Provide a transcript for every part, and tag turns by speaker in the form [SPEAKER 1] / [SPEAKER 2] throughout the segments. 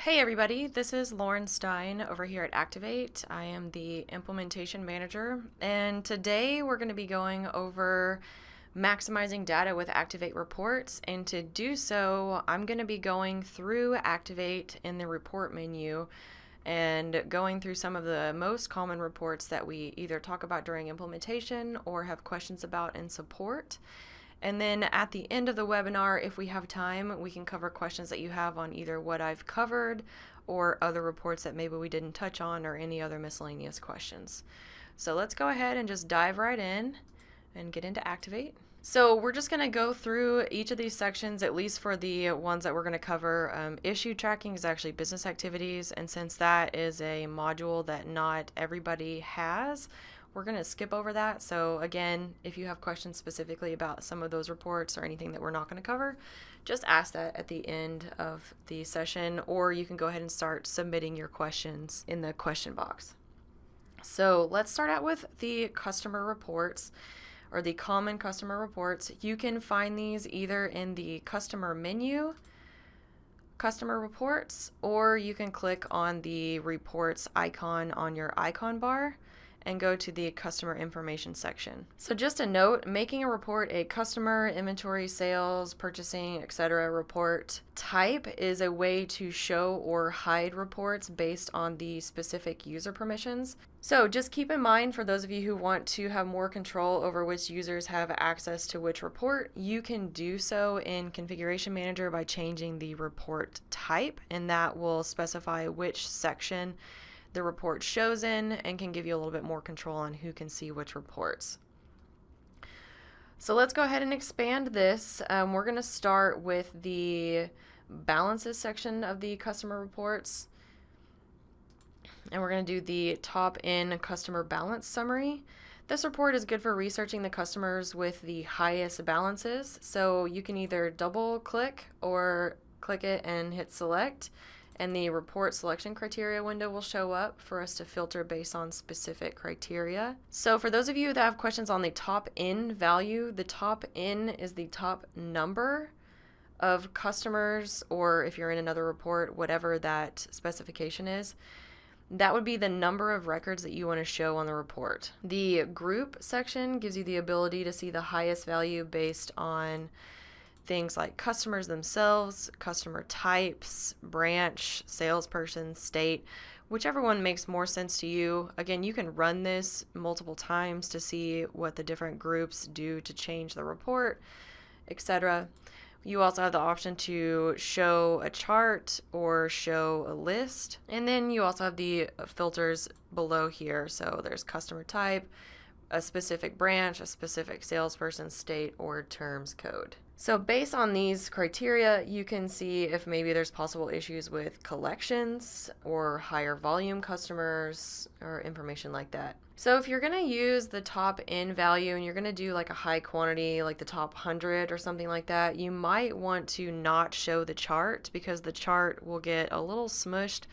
[SPEAKER 1] Hey everybody, this is Lauren Stein over here at Acctivate. I am the implementation manager, and today we're going to be going over maximizing data with Acctivate reports. And to do so, I'm going to be going through Acctivate in the report menu and going through some of the most common reports that we either talk about during implementation or have questions about in support. And then at the end of the webinar, if we have time, we can cover questions that you have on either what I've covered or other reports that maybe we didn't touch on or any other miscellaneous questions. So let's go ahead and just dive right in and get into Acctivate. So we're just going to go through each of these sections, at least for the ones that we're going to cover. Issue tracking is actually business activities, and since that is a module that not everybody has, we're going to skip over that. So again, if you have questions specifically about some of those reports or anything that we're not going to cover, just ask that at the end of the session, or you can go ahead and start submitting your questions in the question box. So let's start out with the customer reports, or the common customer reports. You can find these either in the customer menu, customer reports, or you can click on the reports icon on your icon bar and go to the customer information section. So just a note, making a report a customer, inventory, sales, purchasing, etc. report type is a way to show or hide reports based on the specific user permissions. So just keep in mind, for those of you who want to have more control over which users have access to which report, you can do so in Configuration Manager by changing the report type, and that will specify which section the report shows in and can give you a little bit more control on who can see which reports. So let's go ahead and expand this. We're going to start with the balances section of the customer reports, and we're going to do the top in customer balance summary. This report is good for researching the customers with the highest balances, so you can either double click or click it and hit select, and the report selection criteria window will show up for us to filter based on specific criteria. So for those of you that have questions on the top in value, the top in is the top number of customers, or if you're in another report, whatever that specification is, that would be the number of records that you want to show on the report. The group section gives you the ability to see the highest value based on things like customers themselves, customer types, branch, salesperson, state, whichever one makes more sense to you. Again, you can run this multiple times to see what the different groups do to change the report, etc. You also have the option to show a chart or show a list. And then you also have the filters below here. So there's customer type, a specific branch, a specific salesperson, state, or terms code. So based on these criteria, you can see if maybe there's possible issues with collections or higher volume customers or information like that. So if you're going to use the top in value and you're going to do like a high quantity, like the top 100 or something like that, you might want to not show the chart, because the chart will get a little smushed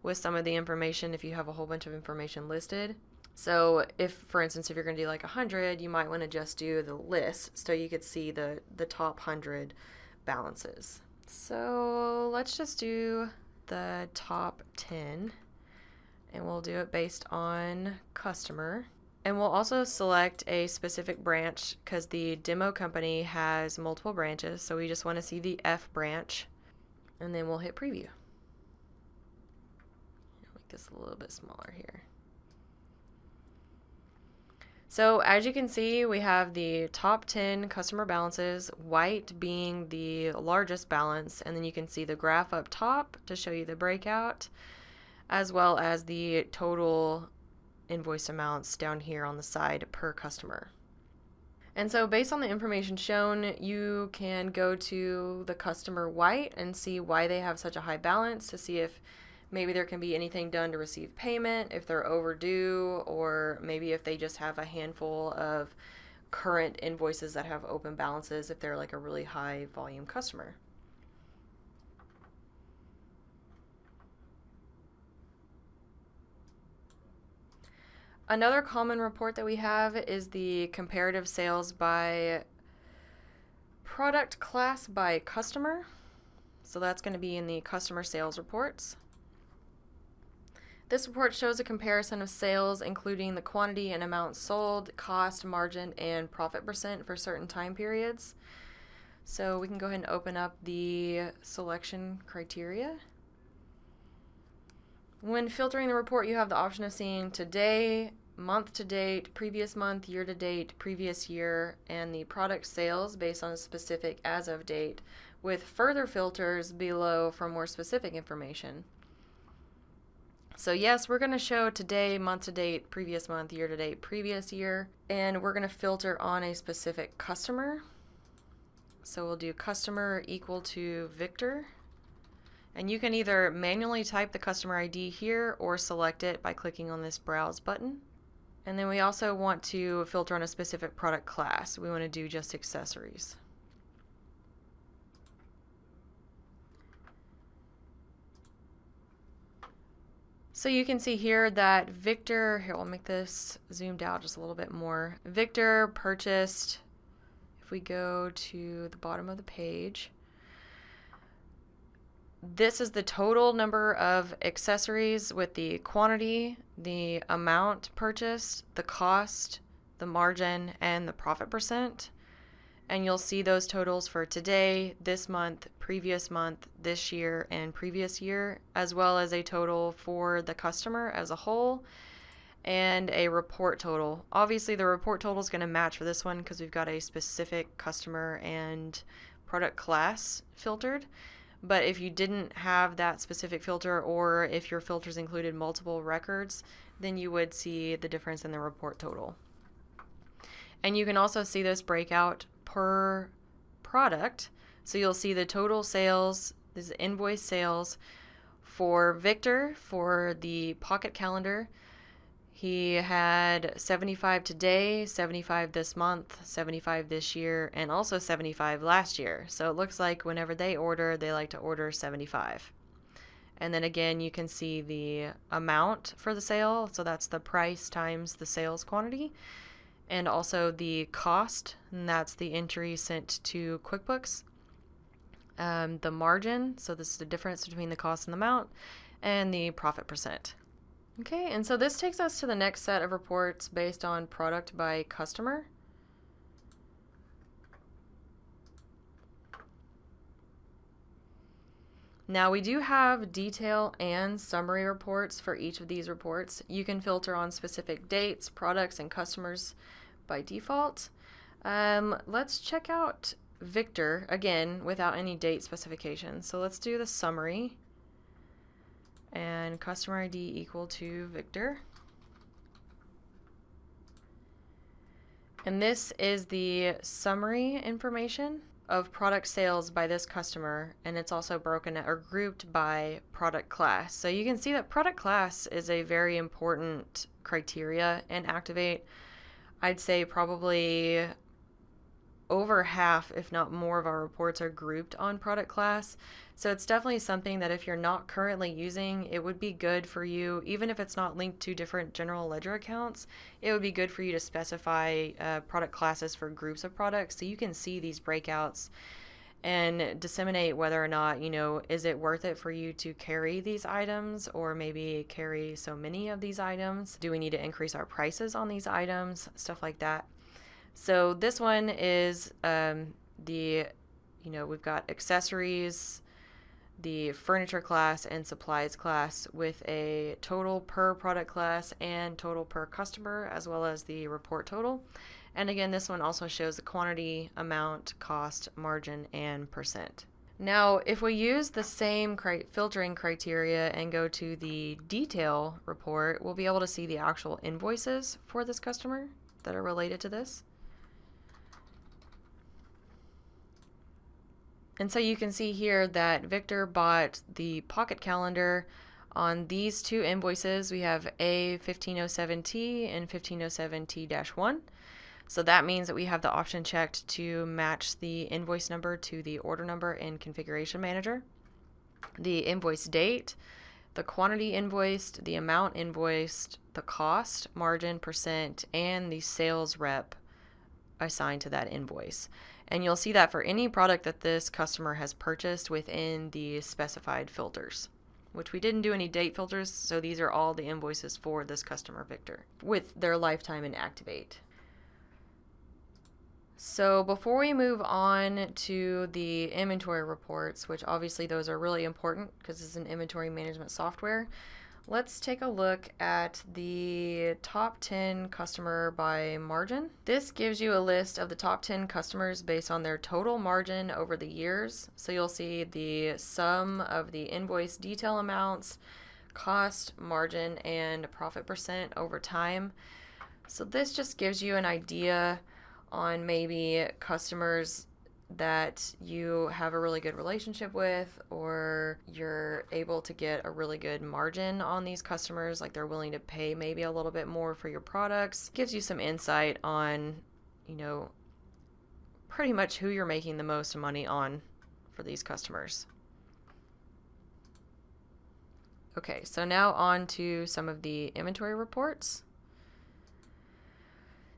[SPEAKER 1] with some of the information if you have a whole bunch of information listed. So if, for instance, if you're going to do like 100, you might want to just do the list so you could see the top 100 balances. So let's just do the top 10, and we'll do it based on customer. And we'll also select a specific branch because the demo company has multiple branches, so we just want to see the F branch, and then we'll hit preview. Make this a little bit smaller here. So as you can see, we have the top 10 customer balances, white being the largest balance, and then you can see the graph up top to show you the breakout, as well as the total invoice amounts down here on the side per customer. And so based on the information shown, you can go to the customer white and see why they have such a high balance, to see if maybe there can be anything done to receive payment, if they're overdue, or maybe if they just have a handful of current invoices that have open balances, if they're like a really high volume customer. Another common report that we have is the comparative sales by product class by customer. So that's going to be in the customer sales reports. This report shows a comparison of sales, including the quantity and amount sold, cost, margin, and profit percent for certain time periods. So we can go ahead and open up the selection criteria. When filtering the report, you have the option of seeing today, month to date, previous month, year to date, previous year, and the product sales based on a specific as of date, with further filters below for more specific information. So yes, we're going to show today, month to date, previous month, year to date, previous year, and we're going to filter on a specific customer. So we'll do customer equal to Victor. And you can either manually type the customer ID here or select it by clicking on this browse button. And then we also want to filter on a specific product class. We want to do just accessories. So you can see here that Victor, here I'll make this zoomed out just a little bit more. Victor purchased, if we go to the bottom of the page, this is the total number of accessories with the quantity, the amount purchased, the cost, the margin, and the profit percent. And you'll see those totals for today, this month, this year, and previous year, as well as a total for the customer as a whole and a report total. Obviously, the report total is going to match for this one because we've got a specific customer and product class filtered. But if you didn't have that specific filter, or if your filters included multiple records, then you would see the difference in the report total. And you can also see this breakout per product. So you'll see the total sales, this is invoice sales for Victor for the pocket calendar. He had 75 today, 75 this month, 75 this year, and also 75 last year. So it looks like whenever they order, they like to order 75. And then again, you can see the amount for the sale. So that's the price times the sales quantity. And also the cost, and that's the entry sent to QuickBooks. The margin, so this is the difference between the cost and the amount, and the profit percent. Okay, and so this takes us to the next set of reports based on product by customer. Now we do have detail and summary reports for each of these reports. You can filter on specific dates, products, and customers by default. Let's check out Victor again without any date specification. So let's do the summary and customer ID equal to Victor. And this is the summary information of product sales by this customer, and it's also broken or grouped by product class. So you can see that product class is a very important criteria in Acctivate. I'd say probably over half, if not more, of our reports are grouped on product class. So it's definitely something that if you're not currently using, it would be good for you, even if it's not linked to different general ledger accounts, it would be good for you to specify product classes for groups of products so you can see these breakouts and disseminate whether or not, is it worth it for you to carry these items or maybe carry so many of these items? Do we need to increase our prices on these items? Stuff like that. So this one is we've got accessories, the furniture class and supplies class with a total per product class and total per customer, as well as the report total. And again, this one also shows the quantity, amount, cost, margin, and percent. Now, if we use the same filtering criteria and go to the detail report, we'll be able to see the actual invoices for this customer that are related to this. And so you can see here that Victor bought the pocket calendar on these two invoices. We have A1507T and 1507T-1. So that means that we have the option checked to match the invoice number to the order number in Configuration Manager. The invoice date, the quantity invoiced, the amount invoiced, the cost, margin, percent, and the sales rep assigned to that invoice. And you'll see that for any product that this customer has purchased within the specified filters, which we didn't do any date filters, so these are all the invoices for this customer, Victor, with their lifetime in Acctivate. So before we move on to the inventory reports, which obviously those are really important because it's an inventory management software, let's take a look at the top 10 customer by margin. This gives you a list of the top 10 customers based on their total margin over the years. So you'll see the sum of the invoice detail amounts, cost, margin, and profit percent over time. So this just gives you an idea on maybe customers that you have a really good relationship with, or you're able to get a really good margin on these customers, like they're willing to pay maybe a little bit more for your products. Gives you some insight on, you know, pretty much who you're making the most money on for these customers. Okay, so now on to some of the inventory reports.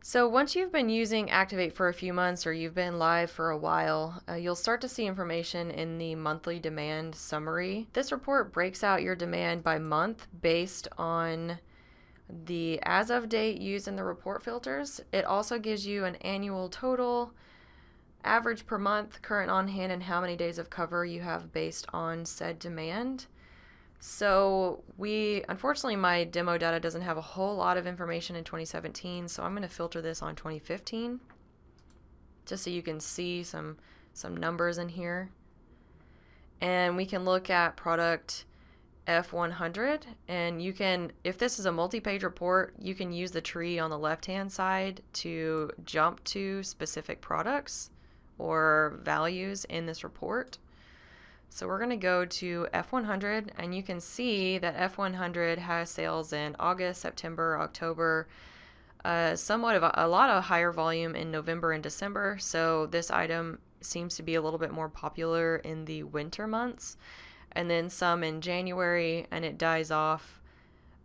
[SPEAKER 1] So once you've been using Acctivate for a few months or you've been live for a while, you'll start to see information in the monthly demand summary. This report breaks out your demand by month based on the as of date used in the report filters. It also gives you an annual total, average per month, current on hand, and how many days of cover you have based on said demand. So unfortunately, my demo data doesn't have a whole lot of information in 2017, so I'm going to filter this on 2015, just so you can see some numbers in here. And we can look at product F100, and you can, if this is a multi-page report, you can use the tree on the left-hand side to jump to specific products or values in this report. So we're going to go to F100, and you can see that F100 has sales in August, September, October, somewhat of a lot of higher volume in November and December. So this item seems to be a little bit more popular in the winter months, and then some in January, and it dies off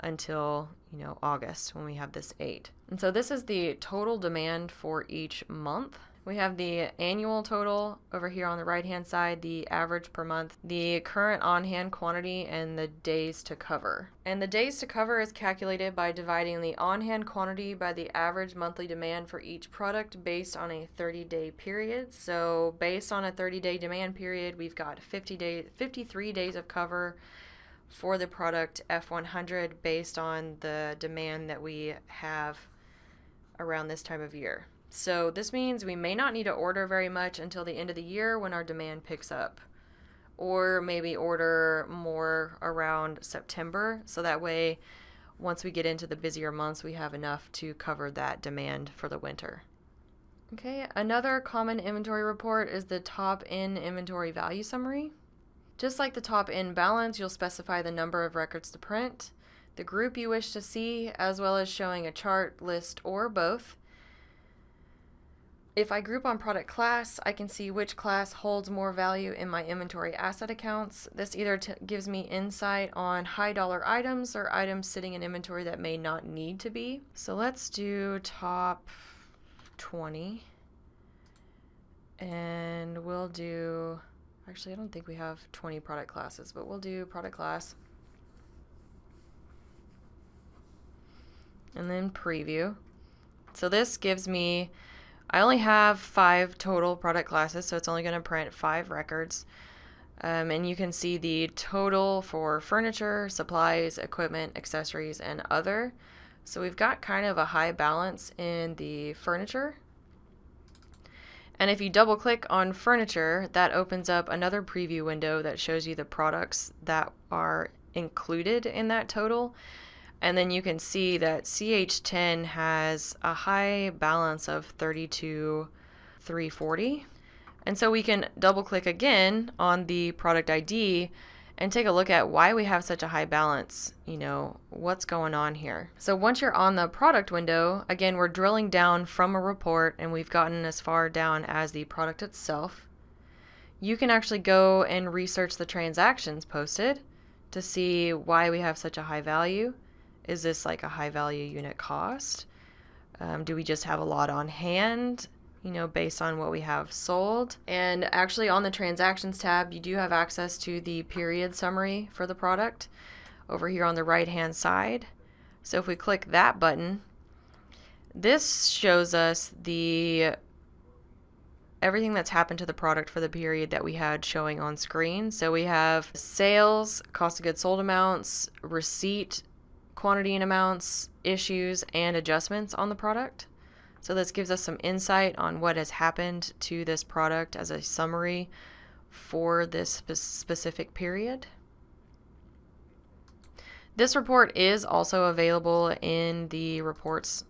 [SPEAKER 1] until, August when we have this 8. And so this is the total demand for each month. We have the annual total over here on the right-hand side, the average per month, the current on-hand quantity, and the days to cover. And the days to cover is calculated by dividing the on-hand quantity by the average monthly demand for each product based on a 30-day period. So based on a 30-day demand period, we've got 53 days of cover for the product F100 based on the demand that we have around this time of year. So this means we may not need to order very much until the end of the year when our demand picks up, or maybe order more around September, so that way once we get into the busier months we have enough to cover that demand for the winter. Okay, another common inventory report is the top in inventory value summary. Just like the top in balance, you'll specify the number of records to print, the group you wish to see, as well as showing a chart, list, or both. If I group on product class, I can see which class holds more value in my inventory asset accounts. This either gives me insight on high dollar items or items sitting in inventory that may not need to be. So let's do top 20. And we'll do, actually I don't think we have 20 product classes, but we'll do product class. And then preview. So this gives me, I only have 5 total product classes, so it's only going to print 5 records. And you can see the total for furniture, supplies, equipment, accessories, and other. So we've got kind of a high balance in the furniture. And if you double click on furniture, that opens up another preview window that shows you the products that are included in that total. And then you can see that CH10 has a high balance of 32,340. And so we can double click again on the product ID and take a look at why we have such a high balance, what's going on here. So once you're on the product window, again, we're drilling down from a report and we've gotten as far down as the product itself. You can actually go and research the transactions posted to see why we have such a high value. Is this like a high value unit cost? Do we just have a lot on hand? you know, based on what we have sold. And actually on the Transactions tab, you do have access to the period summary for the product over here on the right-hand side. So if we click that button, this shows us everything that's happened to the product for the period that we had showing on screen. So we have sales, cost of goods sold amounts, receipt, quantity and amounts, issues, and adjustments on the product. So this gives us some insight on what has happened to this product as a summary for this specific period. This report is also available in the reports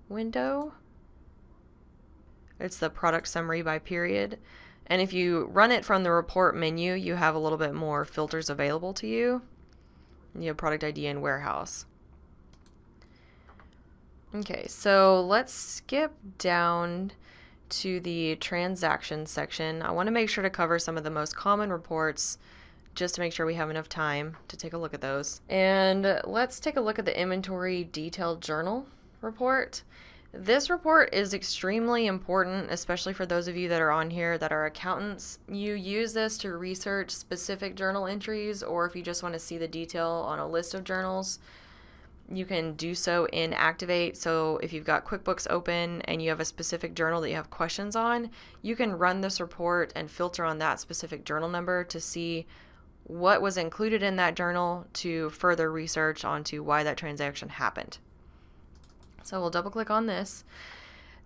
[SPEAKER 1] window. It's the product summary by period. And if you run it from the report menu, you have a little bit more filters available to you. You have product ID and warehouse. Okay, so let's skip down to the transaction section. I want to make sure to cover some of the most common reports just to make sure we have enough time to take a look at those. And let's take a look at the inventory detailed journal report. This report is extremely important, especially for those of you that are on here that are accountants. You use this to research specific journal entries, or if you just want to see the detail on a list of journals, you can do so in Acctivate. So if you've got QuickBooks open and you have a specific journal that you have questions on, you can run this report and filter on that specific journal number to see what was included in that journal to further research onto why that transaction happened. So we'll double click on this.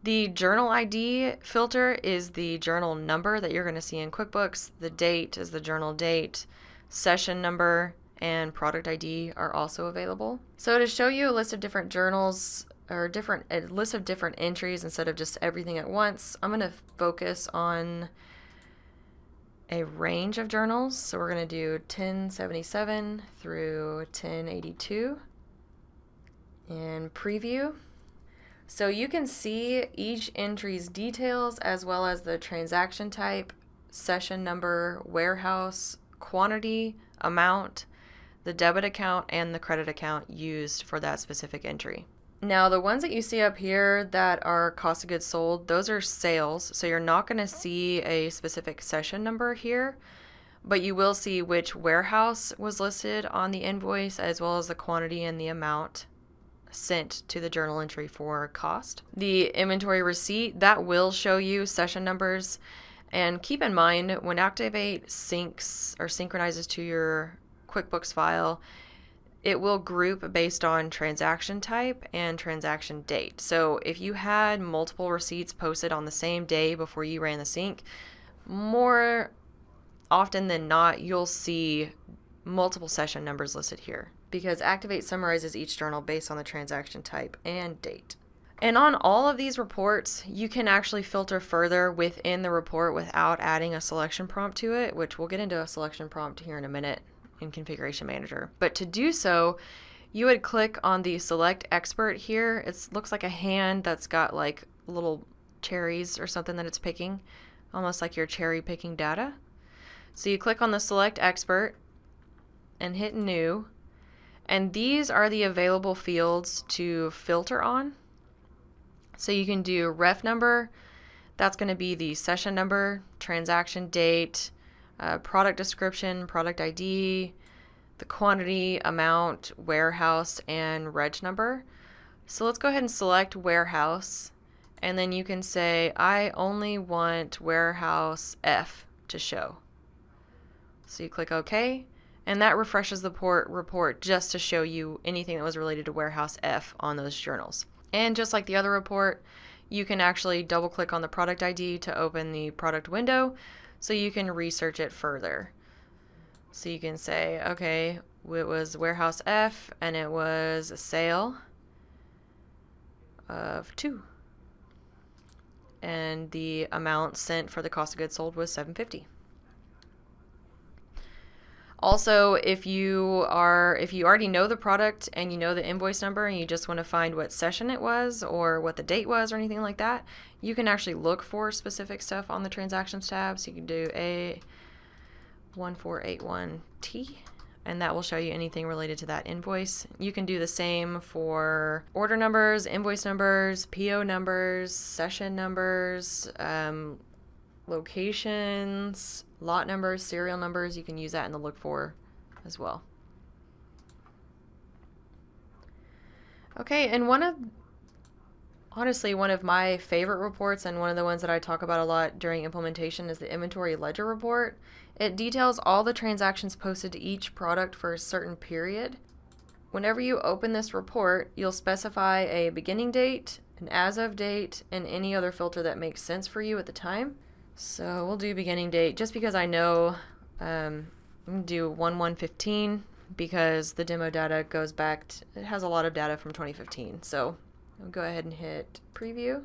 [SPEAKER 1] The journal ID filter is the journal number that you're going to see in QuickBooks. The date is the journal date. Session number and product ID are also available. So to show you a list of different journals or a list of different entries instead of just everything at once, I'm going to focus on a range of journals. So we're going to do 1077 through 1082 and preview. So you can see each entry's details as well as the transaction type, session number, warehouse, quantity, amount, the debit account, and the credit account used for that specific entry. Now the ones that you see up here that are cost of goods sold, those are sales. So you're not going to see a specific session number here, but you will see which warehouse was listed on the invoice as well as the quantity and the amount sent to the journal entry for cost. The inventory receipt, that will show you session numbers. And keep in mind, when Acctivate syncs or synchronizes to your QuickBooks file, it will group based on transaction type and transaction date. So if you had multiple receipts posted on the same day before you ran the sync, more often than not, you'll see multiple session numbers listed here, because Acctivate summarizes each journal based on the transaction type and date. And on all of these reports, you can actually filter further within the report without adding a selection prompt to it, which we'll get into a selection prompt here in a minute in Configuration Manager. But to do so, you would click on the Select Expert here. It looks like a hand that's got like little cherries or something that it's picking, almost like you're cherry picking data. So you click on the Select Expert and hit New. And these are the available fields to filter on. So you can do ref number, that's going to be the session number, transaction date, product description, product ID, the quantity, amount, warehouse, and reg number. So let's go ahead and select warehouse, and then you can say, I only want warehouse F to show. So you click OK. And that refreshes the report just to show you anything that was related to warehouse F on those journals. And just like the other report, you can actually double click on the product ID to open the product window so you can research it further. So you can say, okay, it was warehouse F and it was a sale of 2. And the amount sent for the cost of goods sold was $750. Also, if you already know the product and you know the invoice number and you just want to find what session it was or what the date was or anything like that, you can actually look for specific stuff on the Transactions tab. So you can do A1481T and that will show you anything related to that invoice. You can do the same for order numbers, invoice numbers, PO numbers, session numbers, locations, lot numbers, serial numbers. You can use that in the look for as well. Okay, and honestly, one of my favorite reports and one of the ones that I talk about a lot during implementation is the inventory ledger report. It details all the transactions posted to each product for a certain period. Whenever you open this report, you'll specify a beginning date, an as of date, and any other filter that makes sense for you at the time. So we'll do beginning date just because I know I'm going to do 1/1/15 because the demo data goes back it has a lot of data from 2015. So I'll go ahead and hit preview.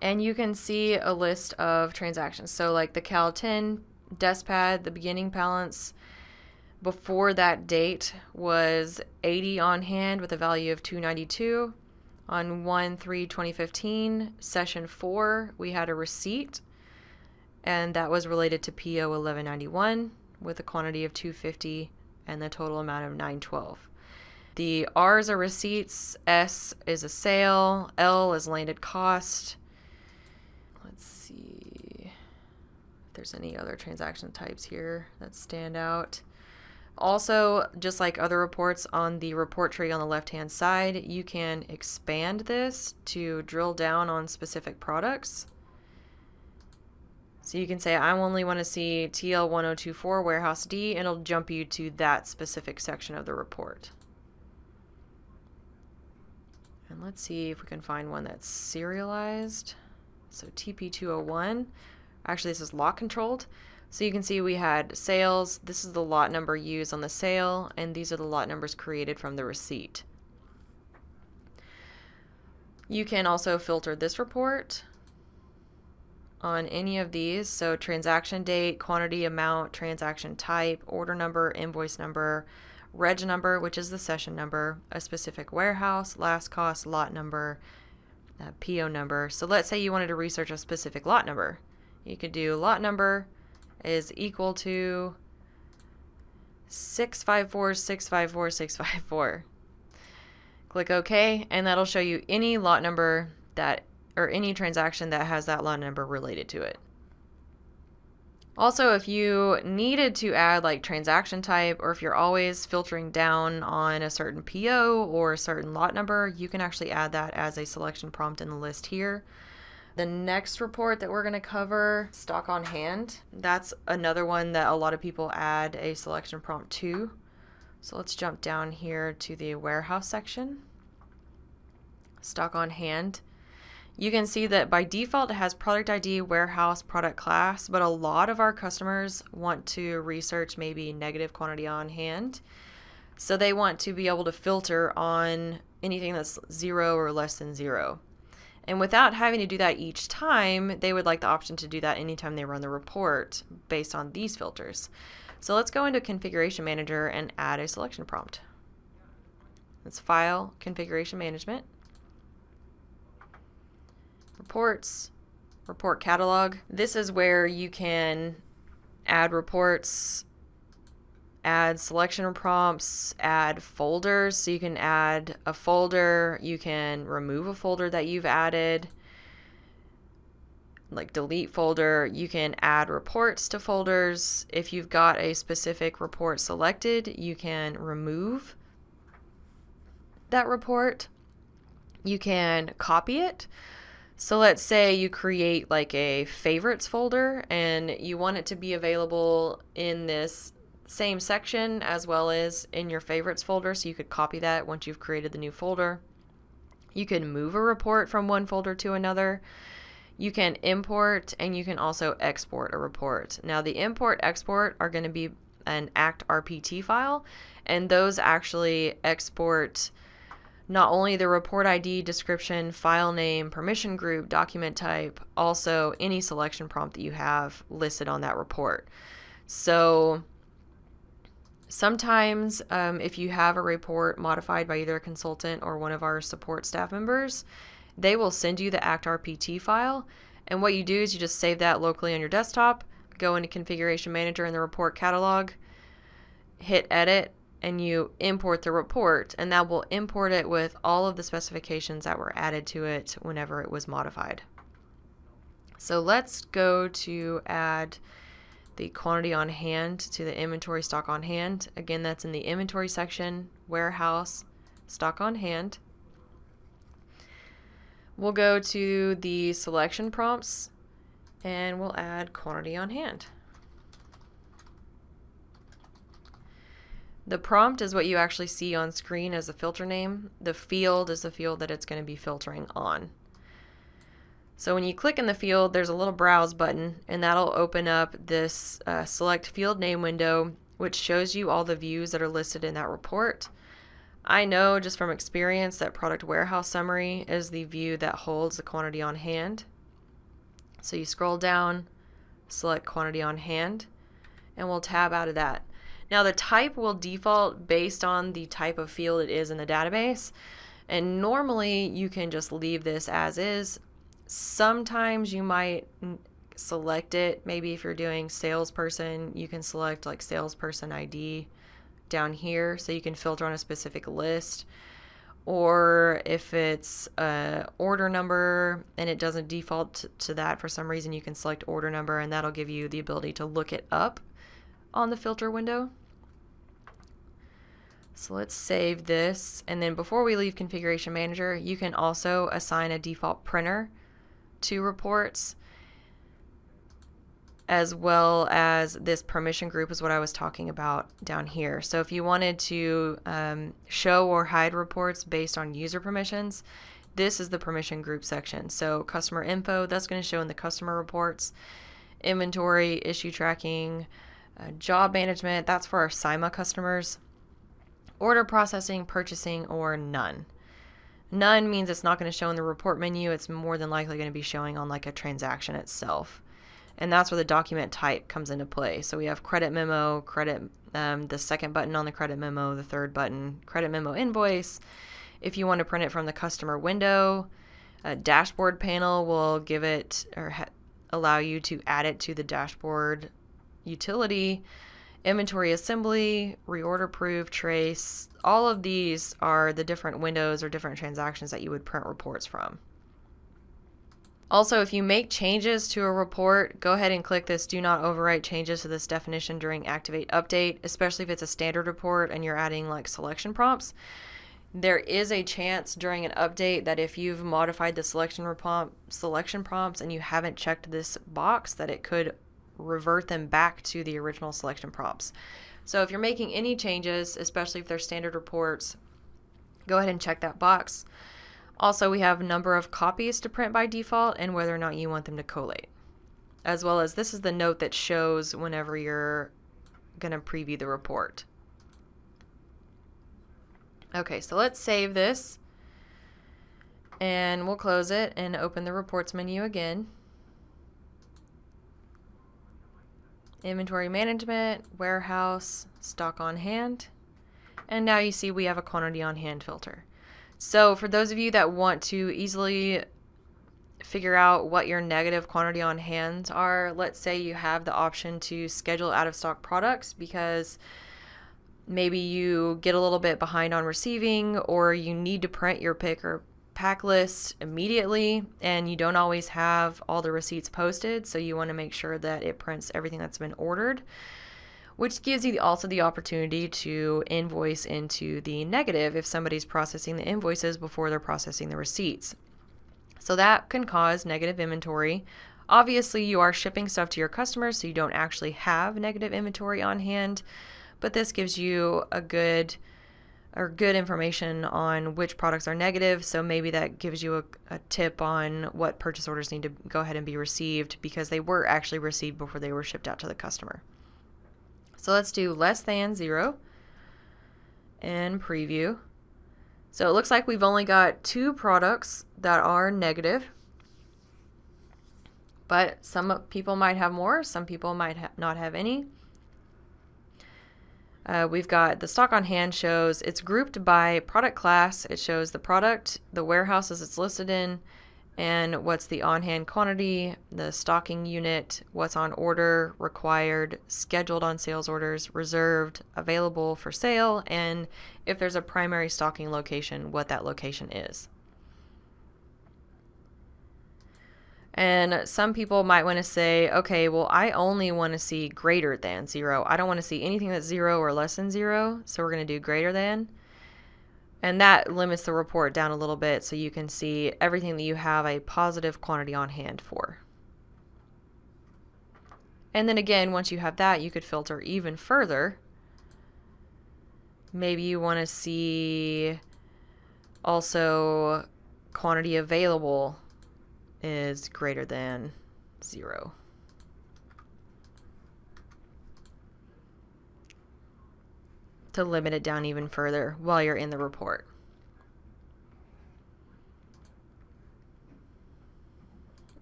[SPEAKER 1] And you can see a list of transactions. So like the Cal 10 desk pad, the beginning balance before that date was 80 on hand with a value of 292. On 1/3/2015, session 4, we had a receipt, and that was related to PO 1191 with a quantity of 250 and the total amount of 912. The R's are receipts, S is a sale, L is landed cost. Let's see if there's any other transaction types here that stand out. Also, just like other reports on the report tree on the left-hand side, you can expand this to drill down on specific products. So you can say, I only want to see TL1024 Warehouse D, and it'll jump you to that specific section of the report. And let's see if we can find one that's serialized. So TP201, actually this is lot controlled. So you can see we had sales, this is the lot number used on the sale, and these are the lot numbers created from the receipt. You can also filter this report on any of these. So transaction date, quantity, amount, transaction type, order number, invoice number, reg number, which is the session number, a specific warehouse, last cost, lot number, PO number. So let's say you wanted to research a specific lot number. You could do lot number is equal to 654654654. Click OK, and that'll show you any lot number or any transaction that has that lot number related to it. Also, if you needed to add like transaction type, or if you're always filtering down on a certain PO or a certain lot number, you can actually add that as a selection prompt in the list here. The next report that we're going to cover, stock on hand. That's another one that a lot of people add a selection prompt to. So let's jump down here to the warehouse section. Stock on hand. You can see that by default it has product ID, warehouse, product class, but a lot of our customers want to research maybe negative quantity on hand. So they want to be able to filter on anything that's 0 or less than 0. And without having to do that each time, they would like the option to do that anytime they run the report based on these filters. So let's go into Configuration Manager and add a selection prompt. Let's File, Configuration Management. Reports, report catalog. This is where you can add reports, add selection prompts, add folders. So you can add a folder, you can remove a folder that you've added, like delete folder. You can add reports to folders. If you've got a specific report selected, you can remove that report. You can copy it. So let's say you create like a favorites folder and you want it to be available in this same section as well as in your favorites folder. So you could copy that once you've created the new folder. You can move a report from one folder to another. You can import, and you can also export a report. Now the import export are going to be an ActRPT file, and those actually export not only the report ID, description, file name, permission group, document type, also any selection prompt that you have listed on that report. So sometimes if you have a report modified by either a consultant or one of our support staff members, they will send you the ActRPT file. And what you do is you just save that locally on your desktop, go into Configuration Manager in the report catalog, hit edit, and you import the report, and that will import it with all of the specifications that were added to it whenever it was modified. So let's go to add the quantity on hand to the inventory stock on hand. Again, that's in the inventory section, warehouse, stock on hand. We'll go to the selection prompts and we'll add quantity on hand. The prompt is what you actually see on screen as the filter name. The field is the field that it's going to be filtering on. So when you click in the field, there's a little browse button, and that'll open up this select field name window, which shows you all the views that are listed in that report. I know just from experience that product warehouse summary is the view that holds the quantity on hand. So you scroll down, select quantity on hand, and we'll tab out of that. Now the type will default based on the type of field it is in the database, and normally you can just leave this as is. Sometimes you might select it. Maybe if you're doing salesperson, you can select like salesperson ID down here so you can filter on a specific list. Or if it's a order number and it doesn't default to that for some reason, you can select order number, and that'll give you the ability to look it up on the filter window. So let's save this, and then before we leave Configuration Manager, you can also assign a default printer to reports, as well as this permission group is what I was talking about down here. So if you wanted to show or hide reports based on user permissions, this is the permission group section. So customer info, that's going to show in the customer reports. Inventory, issue tracking, job management, that's for our SIMA customers. Order processing, purchasing, or none. None means it's not going to show in the report menu. It's more than likely going to be showing on like a transaction itself. And that's where the document type comes into play. So we have credit memo, credit, the second button on the credit memo, the third button, credit memo invoice. If you want to print it from the customer window, a dashboard panel will give it or allow you to add it to the dashboard utility. Inventory assembly, reorder proof, trace, all of these are the different windows or different transactions that you would print reports from. Also, if you make changes to a report, go ahead and click this do not overwrite changes to this definition during Acctivate update, especially if it's a standard report and you're adding like selection prompts. There is a chance during an update that if you've modified the selection prompts and you haven't checked this box, that it could revert them back to the original selection prompts. So if you're making any changes, especially if they're standard reports, go ahead and check that box. Also, we have number of copies to print by default and whether or not you want them to collate. As well as this is the note that shows whenever you're going to preview the report. Okay, so let's save this and we'll close it and open the reports menu again. Inventory management, warehouse, stock on hand, and now you see we have a quantity on hand filter. So for those of you that want to easily figure out what your negative quantity on hand are, let's say you have the option to schedule out of stock products because maybe you get a little bit behind on receiving, or you need to print your pick or pack list immediately and you don't always have all the receipts posted, so you want to make sure that it prints everything that's been ordered, which gives you also the opportunity to invoice into the negative if somebody's processing the invoices before they're processing the receipts. So that can cause negative inventory. Obviously you are shipping stuff to your customers, so you don't actually have negative inventory on hand, but this gives you a good information on which products are negative, so maybe that gives you a tip on what purchase orders need to go ahead and be received because they were actually received before they were shipped out to the customer. So let's do less than 0 and preview. So it looks like we've only got 2 products that are negative, but some people might have more, some people might not have any. We've got the stock on hand shows it's grouped by product class. It shows the product, the warehouse as it's listed in, and what's the on-hand quantity, the stocking unit, what's on order, required, scheduled on sales orders, reserved, available for sale, and if there's a primary stocking location, what that location is. And some people might want to say, okay, well, I only want to see greater than 0. I don't want to see anything that's 0 or less than 0, so we're going to do greater than. And that limits the report down a little bit so you can see everything that you have a positive quantity on hand for. And then again, once you have that, you could filter even further. Maybe you want to see also quantity available is greater than 0. To limit it down even further while you're in the report.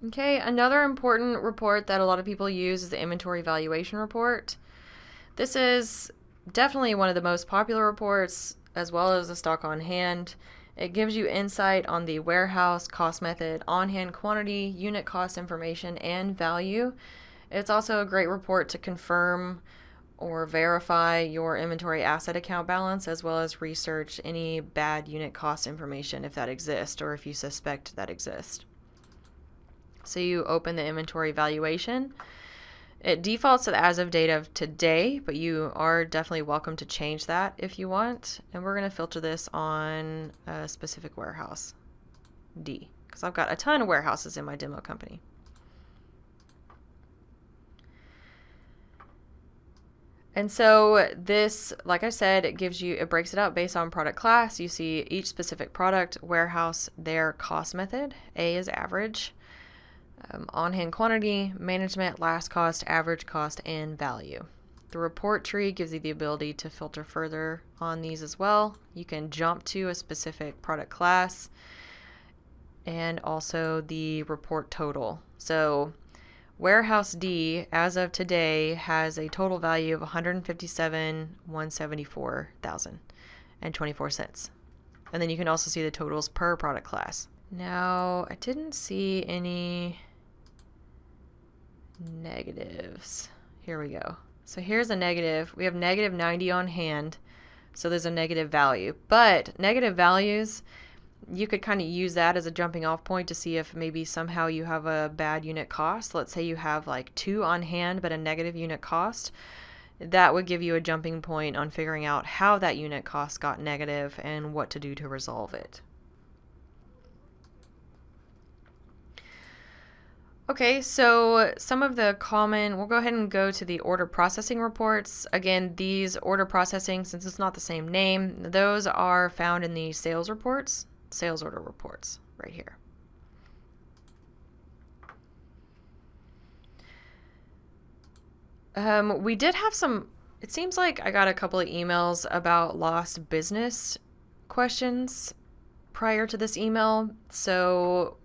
[SPEAKER 1] Okay, another important report that a lot of people use is the inventory valuation report. This is definitely one of the most popular reports, as well as the stock on hand. It gives you insight on the warehouse cost method, on-hand quantity, unit cost information, and value. It's also a great report to confirm or verify your inventory asset account balance, as well as research any bad unit cost information if that exists or if you suspect that exists. So you open the inventory valuation. It defaults to the as of date of today, but you are definitely welcome to change that if you want. And we're going to filter this on a specific warehouse, D, because I've got a ton of warehouses in my demo company. And so this, like I said, it breaks it up based on product class. You see each specific product, warehouse, their cost method. A is average, on-hand quantity, management, last cost, average cost, and value. The report tree gives you the ability to filter further on these as well. You can jump to a specific product class and also the report total. So Warehouse D, as of today, has a total value of $157,174,024. And then you can also see the totals per product class. Now, I didn't see any negatives. Here we go. So here's a negative. We have negative 90 on hand, so there's a negative value. But negative values, you could kind of use that as a jumping off point to see if maybe somehow you have a bad unit cost. Let's say you have like 2 on hand but a negative unit cost. That would give you a jumping point on figuring out how that unit cost got negative and what to do to resolve it. Okay, so some of the common, we'll go ahead and go to the order processing reports. Again, these order processing, since it's not the same name, those are found in the sales reports. Sales order reports right here. We did have some, it seems like I got a couple of emails about lost business questions prior to this email. So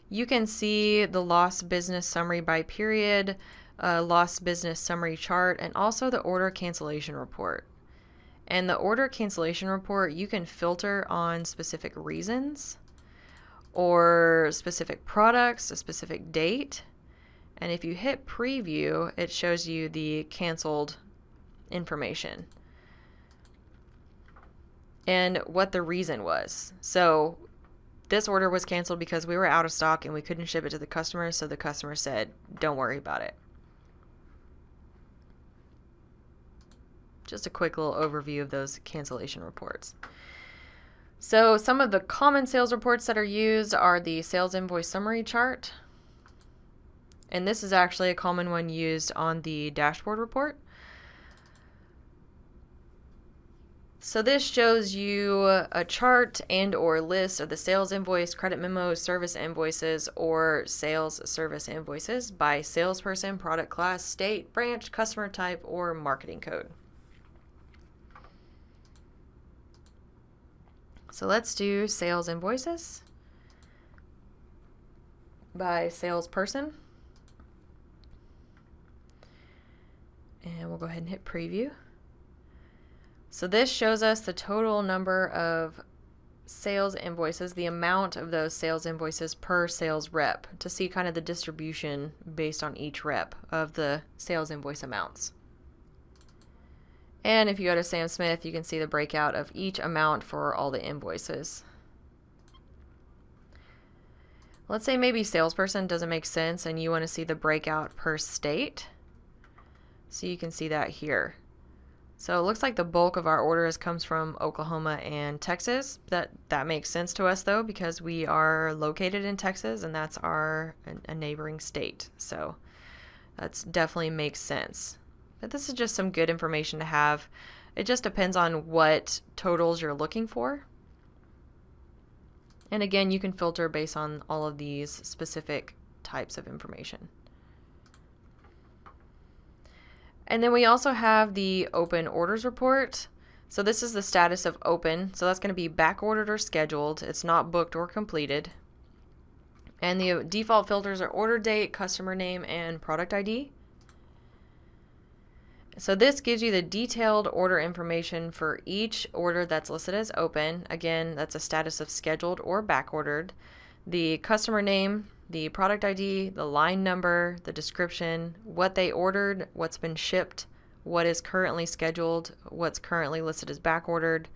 [SPEAKER 1] you can see the lost business summary by period, lost business summary chart, and also the order cancellation report. And the order cancellation report, you can filter on specific reasons or specific products, a specific date. And if you hit preview, it shows you the canceled information and what the reason was. So this order was canceled because we were out of stock and we couldn't ship it to the customer. So the customer said, don't worry about it. Just a quick little overview of those cancellation reports. So some of the common sales reports that are used are the sales invoice summary chart. And this is actually a common one used on the dashboard report. So this shows you a chart and or list of the sales invoice, credit memos, service invoices, or sales service invoices by salesperson, product class, state, branch, customer type, or marketing code. So let's do sales invoices by salesperson. And we'll go ahead and hit preview. So this shows us the total number of sales invoices, the amount of those sales invoices per sales rep to see kind of the distribution based on each rep of the sales invoice amounts. And if you go to Sam Smith, you can see the breakout of each amount for all the invoices. Let's say maybe salesperson doesn't make sense and you want to see the breakout per state. So you can see that here. So it looks like the bulk of our orders comes from Oklahoma and Texas. That makes sense to us though, because we are located in Texas and that's a neighboring state. So that's definitely makes sense. But this is just some good information to have. It just depends on what totals you're looking for. And again, you can filter based on all of these specific types of information. And then we also have the open orders report. So this is the status of open. So that's going to be back ordered or scheduled. It's not booked or completed. And the default filters are order date, customer name, and product ID. So this gives you the detailed order information for each order that's listed as open. Again, that's a status of scheduled or back ordered. The customer name, the product ID, the line number, the description, what they ordered, what's been shipped, what is currently scheduled, what's currently listed as back ordered,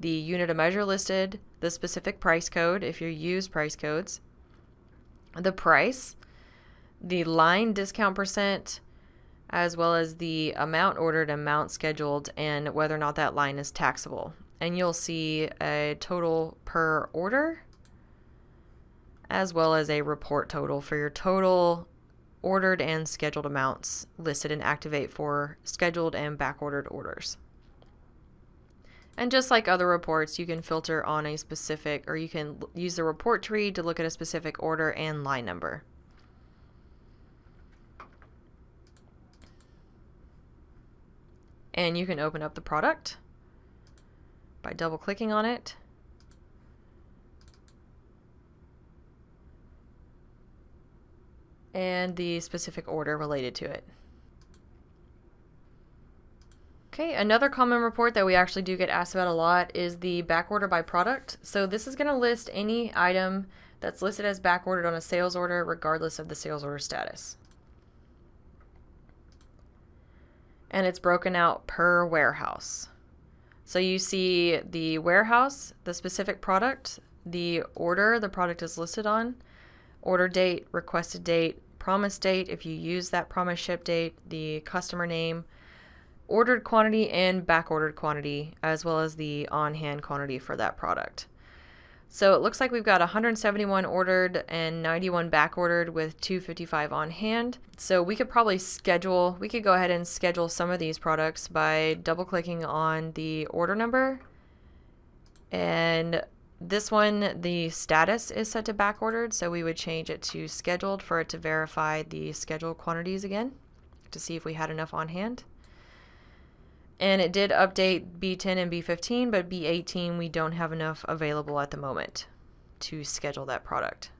[SPEAKER 1] the unit of measure listed, the specific price code if you use price codes, the price, the line discount percent, as well as the amount ordered, amount scheduled, and whether or not that line is taxable. And you'll see a total per order, as well as a report total for your total ordered and scheduled amounts listed in Acctivate for scheduled and back-ordered orders. And just like other reports, you can filter on a specific, or you can use the report tree to look at a specific order and line number. And you can open up the product by double-clicking on it. And the specific order related to it. Okay, another common report that we actually do get asked about a lot is the backorder by product. So this is going to list any item that's listed as backordered on a sales order regardless of the sales order status. And it's broken out per warehouse. So you see the warehouse, the specific product, the order the product is listed on, order date, requested date, promise date if you use that promise ship date, the customer name, ordered quantity and back ordered quantity, as well as the on-hand quantity for that product. So it looks like we've got 171 ordered and 91 back ordered with 255 on hand. So we could probably go ahead and schedule some of these products by double clicking on the order number. And this one, the status is set to back ordered, so we would change it to scheduled for it to verify the scheduled quantities again to see if we had enough on hand. And it did update B10 and B15, but B18 we don't have enough available at the moment to schedule that product.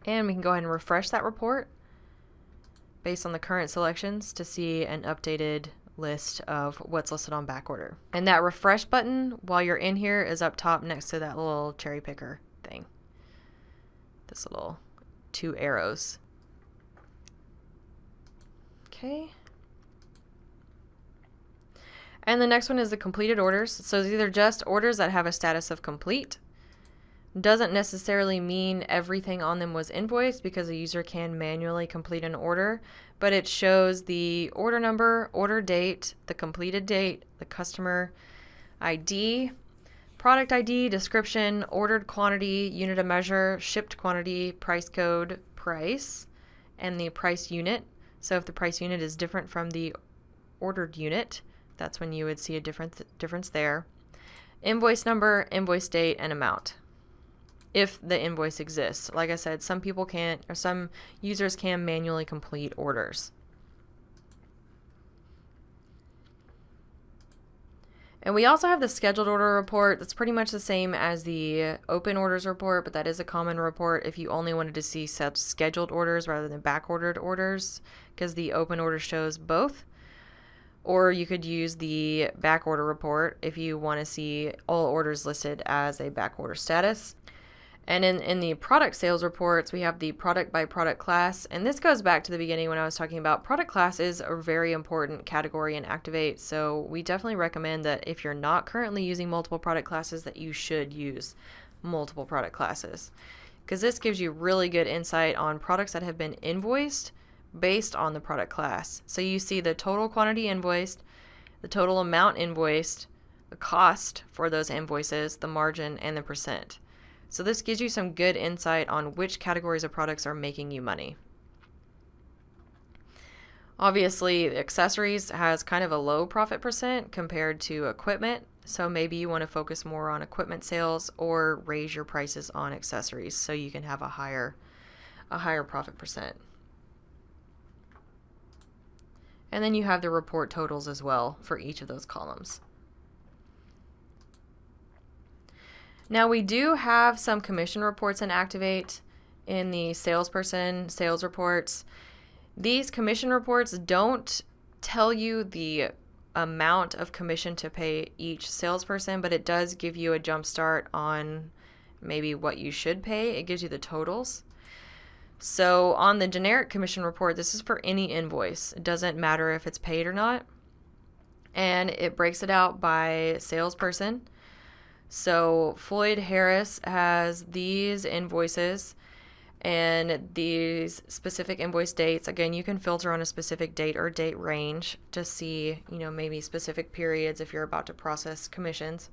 [SPEAKER 1] And we can go ahead and refresh that report based on the current selections to see an updated list of what's listed on back order. And that refresh button while you're in here is up top next to that little cherry picker thing. This little 2 arrows. Okay. And the next one is the completed orders. So these are just orders that have a status of complete. Doesn't necessarily mean everything on them was invoiced because a user can manually complete an order, but it shows the order number, order date, the completed date, the customer ID, product ID, description, ordered quantity, unit of measure, shipped quantity, price code, price, and the price unit. So if the price unit is different from the ordered unit, that's when you would see a difference there. Invoice number, invoice date, and amount. If the invoice exists. Like I said, some people can't, or some users can manually complete orders. And we also have the scheduled order report. That's pretty much the same as the open orders report, but that is a common report if you only wanted to see scheduled orders rather than back ordered orders, because the open order shows both. Or you could use the backorder report if you want to see all orders listed as a backorder status. And in the product sales reports, we have the product by product class. And this goes back to the beginning when I was talking about product classes are a very important category in Acctivate. So we definitely recommend that if you're not currently using multiple product classes, that you should use multiple product classes, because this gives you really good insight on products that have been invoiced based on the product class. So you see the total quantity invoiced, the total amount invoiced, the cost for those invoices, the margin, and the percent. So this gives you some good insight on which categories of products are making you money. Obviously, accessories has kind of a low profit percent compared to equipment. So maybe you want to focus more on equipment sales or raise your prices on accessories so you can have a higher profit percent. And then you have the report totals as well for each of those columns. Now we do have some commission reports in Acctivate in the salesperson sales reports. These commission reports don't tell you the amount of commission to pay each salesperson, but it does give you a jump start on maybe what you should pay. It gives you the totals. So on the generic commission report, this is for any invoice. It doesn't matter if it's paid or not. And it breaks it out by salesperson. So Floyd Harris has these invoices and these specific invoice dates. Again, you can filter on a specific date or date range to see, maybe specific periods if you're about to process commissions.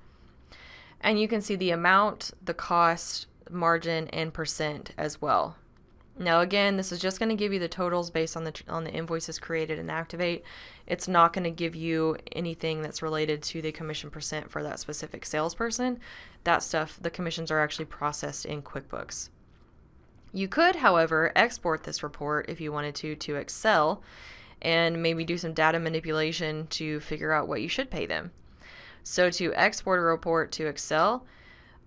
[SPEAKER 1] And you can see the amount, the cost, margin, and percent as well. Now, again, this is just going to give you the totals based on the invoices created in Acctivate. It's not going to give you anything that's related to the commission percent for that specific salesperson. That stuff, the commissions are actually processed in QuickBooks. You could, however, export this report if you wanted to Excel and maybe do some data manipulation to figure out what you should pay them. So to export a report to Excel,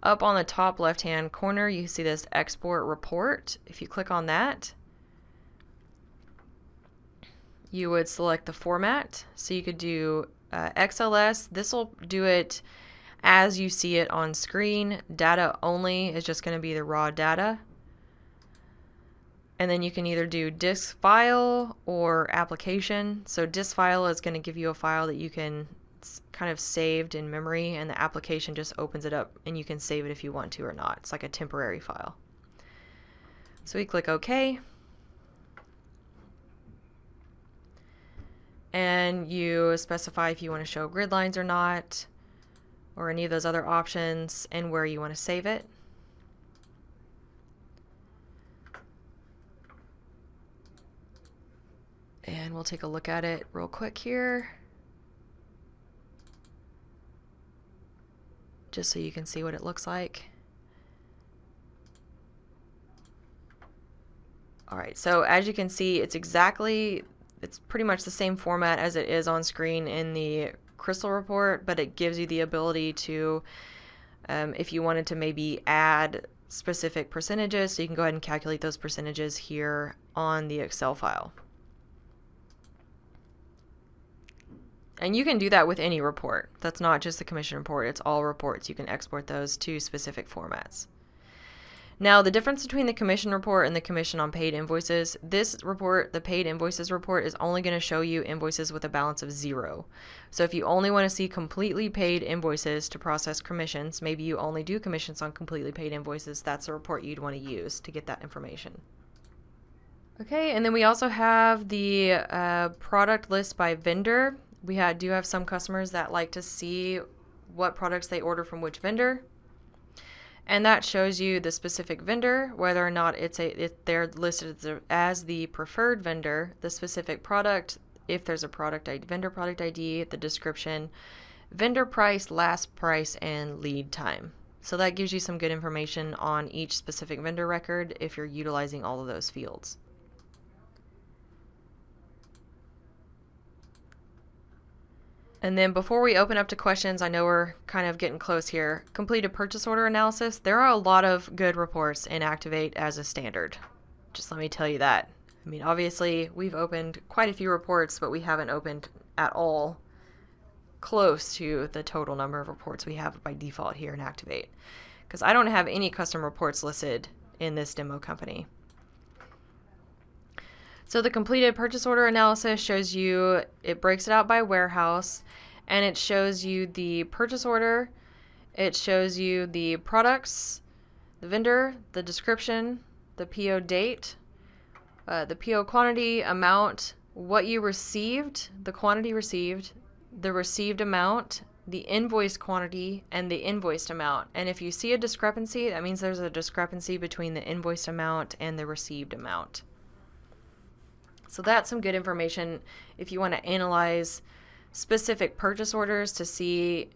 [SPEAKER 1] up on the top left-hand corner, you see this export report. If you click on that, you would select the format. So you could do XLS. This will do it as you see it on screen. Data only is just going to be the raw data. And then you can either do disk file or application. So disk file is going to give you a file that you can kind of saved in memory, and the application just opens it up and you can save it if you want to or not. It's like a temporary file. So we click OK. And you specify if you want to show grid lines or not, or any of those other options, and where you want to save it. And we'll take a look at it real quick here, just so you can see what it looks like. All right, so as you can see, it's pretty much the same format as it is on screen in the Crystal report, but it gives you the ability to, if you wanted to maybe add specific percentages, so you can go ahead and calculate those percentages here on the Excel file. And you can do that with any report. That's not just the commission report, it's all reports. You can export those to specific formats. Now, the difference between the commission report and the commission on paid invoices, this report, the paid invoices report, is only going to show you invoices with a balance of 0. So if you only want to see completely paid invoices to process commissions, maybe you only do commissions on completely paid invoices, that's the report you'd want to use to get that information. Okay, and then we also have the product list by vendor. We do have some customers that like to see what products they order from which vendor. And that shows you the specific vendor, whether or not they're listed as the preferred vendor, the specific product, if there's a vendor product ID, the description, vendor price, last price, and lead time. So that gives you some good information on each specific vendor record if you're utilizing all of those fields. And then before we open up to questions, I know we're kind of getting close here. Completed purchase order analysis. There are a lot of good reports in Acctivate as a standard. Just let me tell you that. I mean, obviously, we've opened quite a few reports, but we haven't opened at all close to the total number of reports we have by default here in Acctivate, because I don't have any custom reports listed in this demo company. So the completed purchase order analysis shows you, it breaks it out by warehouse, and it shows you the purchase order, it shows you the products, the vendor, the description, the PO date, the PO quantity, amount, what you received, the quantity received, the received amount, the invoice quantity, and the invoiced amount. And if you see a discrepancy, that means there's a discrepancy between the invoiced amount and the received amount. So that's some good information if you want to analyze specific purchase orders to see,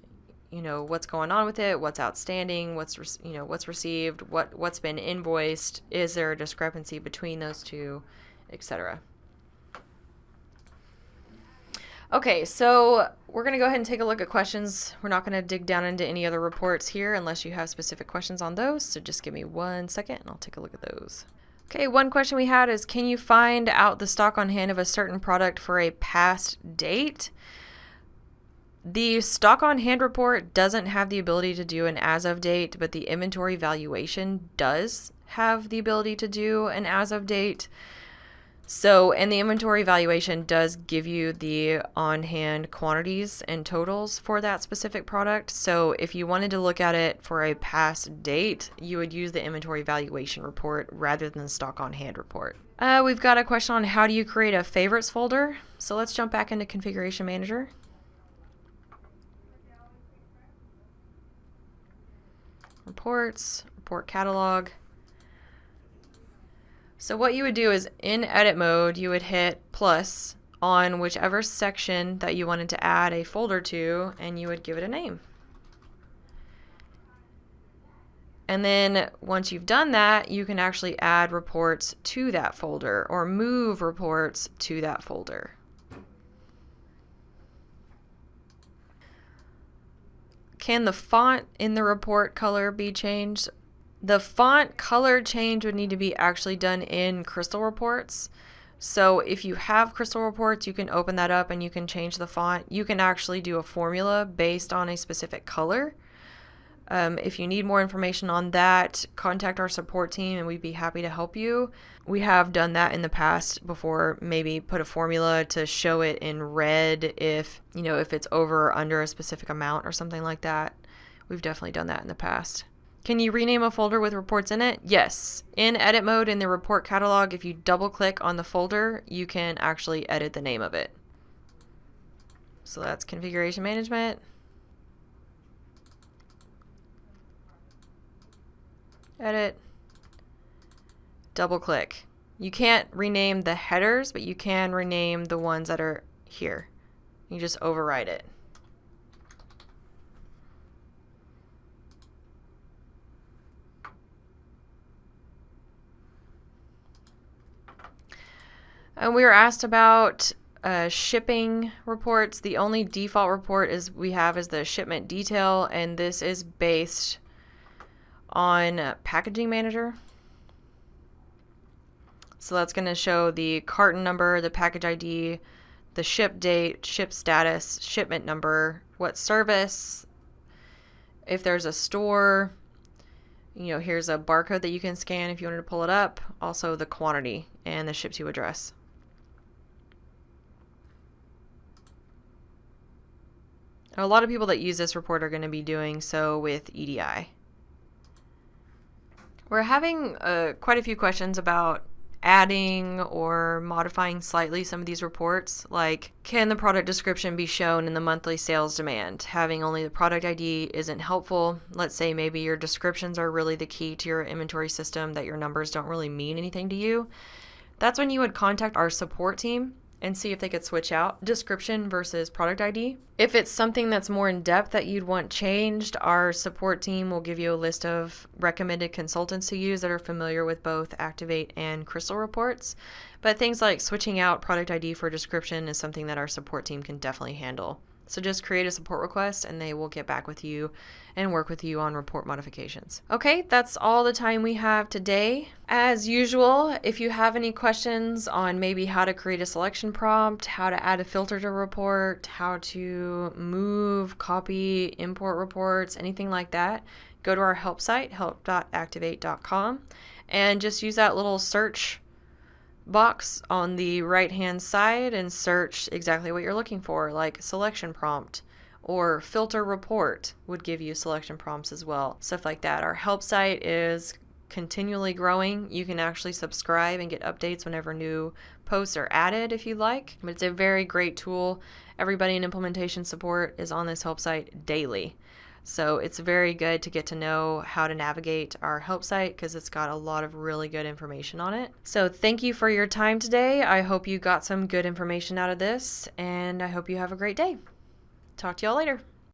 [SPEAKER 1] what's going on with it, what's outstanding, what's received, what's been invoiced, is there a discrepancy between those two, etc. Okay, so we're going to go ahead and take a look at questions. We're not going to dig down into any other reports here unless you have specific questions on those. So just give me 1 second and I'll take a look at those. Okay, one question we had is, can you find out the stock on hand of a certain product for a past date? The stock on hand report doesn't have the ability to do an as of date, but the inventory valuation does have the ability to do an as of date. So, and the inventory valuation does give you the on-hand quantities and totals for that specific product. So if you wanted to look at it for a past date, you would use the inventory valuation report rather than the stock on-hand report. We've got a question on how do you create a favorites folder. So let's jump back into Configuration Manager. Reports, report catalog. So what you would do is in edit mode, you would hit plus on whichever section that you wanted to add a folder to, and you would give it a name. And then once you've done that, you can actually add reports to that folder or move reports to that folder. Can the font in the report color be changed? The font color change would need to be actually done in Crystal Reports. So if you have Crystal Reports, you can open that up and you can change the font. You can actually do a formula based on a specific color. If you need more information on that, contact our support team and we'd be happy to help you. We have done that in the past before, maybe put a formula to show it in red if it's over or under a specific amount or something like that. We've definitely done that in the past. Can you rename a folder with reports in it? Yes. In edit mode in the report catalog, if you double click on the folder, you can actually edit the name of it. So that's Configuration Management. Edit. Double click. You can't rename the headers, but you can rename the ones that are here. You just override it. And we were asked about shipping reports. The only default report we have is the Shipment Detail, and this is based on Packaging Manager. So that's going to show the carton number, the package ID, the ship date, ship status, shipment number, what service, if there's a store, here's a barcode that you can scan if you wanted to pull it up, also the quantity and the ship to address. A lot of people that use this report are going to be doing so with EDI. We're having quite a few questions about adding or modifying slightly some of these reports, like can the product description be shown in the monthly sales demand? Having only the product ID isn't helpful. Let's say maybe your descriptions are really the key to your inventory system, that your numbers don't really mean anything to you. That's when you would contact our support team and see if they could switch out description versus product ID. If it's something that's more in depth that you'd want changed, our support team will give you a list of recommended consultants to use that are familiar with both Acctivate and Crystal reports. But things like switching out product ID for description is something that our support team can definitely handle. So just create a support request and they will get back with you and work with you on report modifications. Okay, that's all the time we have today. As usual, if you have any questions on maybe how to create a selection prompt, how to add a filter to a report, how to move, copy, import reports, anything like that, go to our help site, help.acctivate.com, and just use that little search box on the right hand side and search exactly what you're looking for, like selection prompt or filter report would give you selection prompts as well, stuff like that. Our help site is continually growing. You can actually subscribe and get updates whenever new posts are added if you like, but it's a very great tool. Everybody in implementation support is on this help site daily. So it's very good to get to know how to navigate our help site because it's got a lot of really good information on it. So thank you for your time today. I hope you got some good information out of this, and I hope you have a great day. Talk to y'all later.